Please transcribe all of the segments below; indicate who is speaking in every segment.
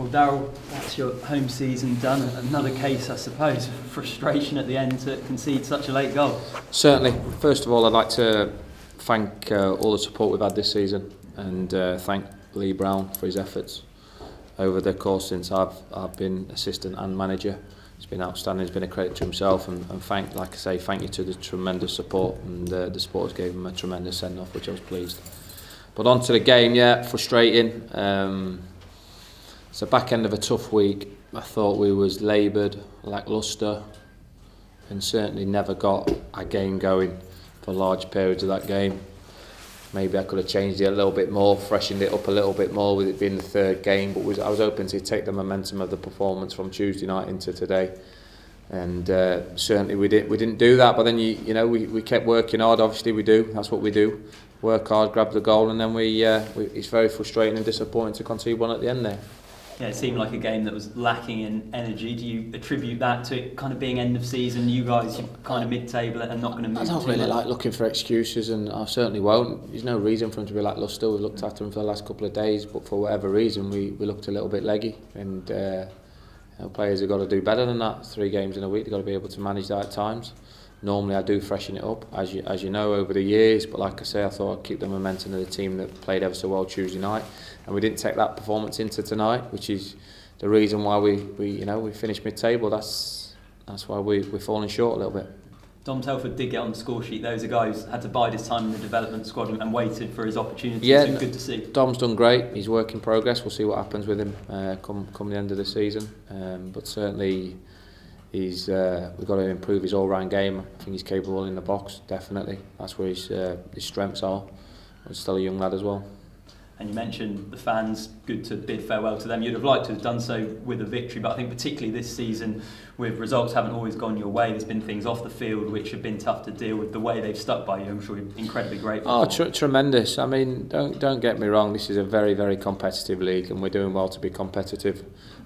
Speaker 1: Well, Darrell, that's your home season done. Another case, I suppose, frustration at the end to concede such a late goal.
Speaker 2: Certainly. First of all, I'd like to thank all the support we've had this season, and thank Lee Brown for his efforts over the course since I've been assistant and manager. It's been outstanding. It's been a credit to himself, and like I say, thank you to the tremendous support, and the supporters gave him a tremendous send-off, which I was pleased. But on to the game, yeah, frustrating. It's the back end of a tough week. I thought we was laboured, lacklustre, and certainly never got a game going for large periods of that game. Maybe I could have changed it a little bit more, freshened it up a little bit more with it being the third game, but I was hoping to take the momentum of the performance from Tuesday night into today. And certainly we didn't do that, but then you know we kept working hard. Obviously we do, that's what we do. Work hard, grab the goal, and then it's very frustrating and disappointing to concede one at the end there.
Speaker 1: Yeah, it seemed like a game that was lacking in energy. Do you attribute that to it kind of being end of season? You guys, you're kind of mid-table and not going to move. I
Speaker 2: don't really like looking for excuses, and I certainly won't. There's no reason for him to be lacklustre. We've looked after him for the last couple of days, but for whatever reason, we looked a little bit leggy. And players have got to do better than that. 3 games in a week, they've got to be able to manage that at times. Normally I do freshen it up, as you know, over the years, but like I say, I thought I'd keep the momentum of the team that played ever so well Tuesday night, and we didn't take that performance into tonight, which is the reason why we finished mid-table. That's why we're falling short a little bit.
Speaker 1: Dom Telford did get on the score sheet. Those are guys had to bide his time in the development squad and waited for his opportunity.
Speaker 2: Yeah,
Speaker 1: so good to see.
Speaker 2: Dom's done great. He's work in progress. We'll see what happens with him come the end of the season. But certainly we've got to improve his all-round game. I think he's capable in the box, definitely. That's where his strengths are. He's still a young lad as well.
Speaker 1: And you mentioned the fans, good to bid farewell to them. You'd have liked to have done so with a victory, but I think particularly this season, with results haven't always gone your way, there's been things off the field which have been tough to deal with. The way they've stuck by you, I'm sure you're incredibly grateful.
Speaker 2: Oh, tremendous. I mean, don't get me wrong, this is a very, very competitive league, and we're doing well to be competitive,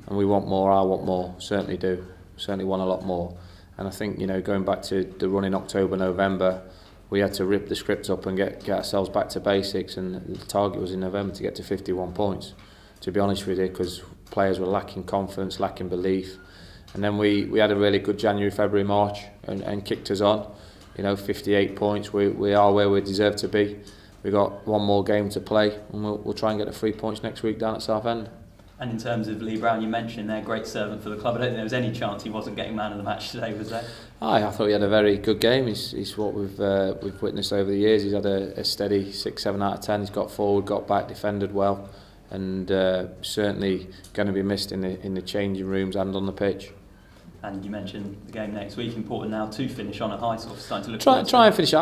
Speaker 2: and we want more. I want more, certainly do. Certainly want a lot more. And I think, you know, going back to the run in October, November, we had to rip the script up and get ourselves back to basics, and the target was in November to get to 51 points, to be honest with you, because players were lacking confidence, lacking belief. And then we had a really good January, February, March, and kicked us on. You know, 58 points, we are where we deserve to be. We've got one more game to play, and we'll try and get the 3 points next week down at Southend.
Speaker 1: And in terms of Lee Brown, you mentioned they're a great servant for the club. I don't think there was any chance he wasn't getting man of the match today, was there? I thought
Speaker 2: he had a very good game. He's what we've witnessed over the years. He's had a steady 6, 7 out of 10. He's got forward, got back, defended well, and certainly going to be missed in the changing rooms and on the pitch.
Speaker 1: And you mentioned the game next week. Important now to finish on a high, sort of starting to look.
Speaker 2: Try and finish.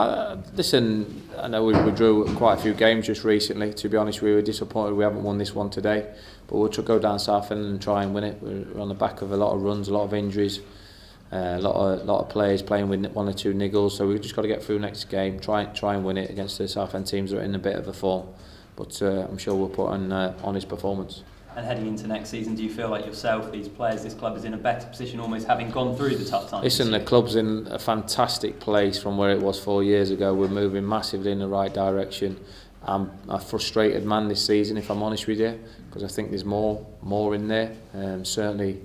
Speaker 2: Listen, I know we drew quite a few games just recently. To be honest, we were disappointed we haven't won this one today. But we'll go down Southend and try and win it. We're on the back of a lot of runs, a lot of injuries, a lot of players playing with 1 or 2 niggles. So we've just got to get through next game. Try and win it against the Southend teams that are in a bit of a form. But I'm sure we'll put on his performance.
Speaker 1: And heading into next season, do you feel like yourself, these players, this club is in a better position, almost having gone through the tough times?
Speaker 2: Listen, the club's in a fantastic place from where it was 4 years ago. We're moving massively in the right direction. I'm a frustrated man this season, if I'm honest with you, because I think there's more in there. Certainly,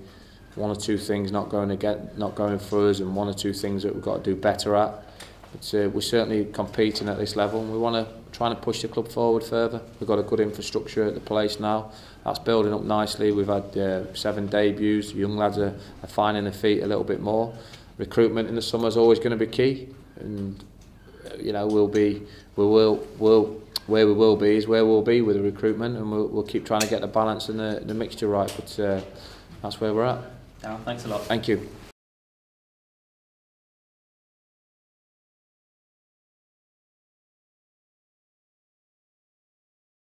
Speaker 2: 1 or 2 things not going for us, and 1 or 2 things that we've got to do better at. But we're certainly competing at this level, and we want to try and push the club forward further. We've got a good infrastructure at the place now. That's building up nicely. We've had 7 debuts. Young lads are finding their feet a little bit more. Recruitment in the summer is always going to be key, and you know where we will be is where we'll be with the recruitment, and we'll keep trying to get the balance and the mixture right. But that's where we're at.
Speaker 1: Thanks a lot.
Speaker 2: Thank you.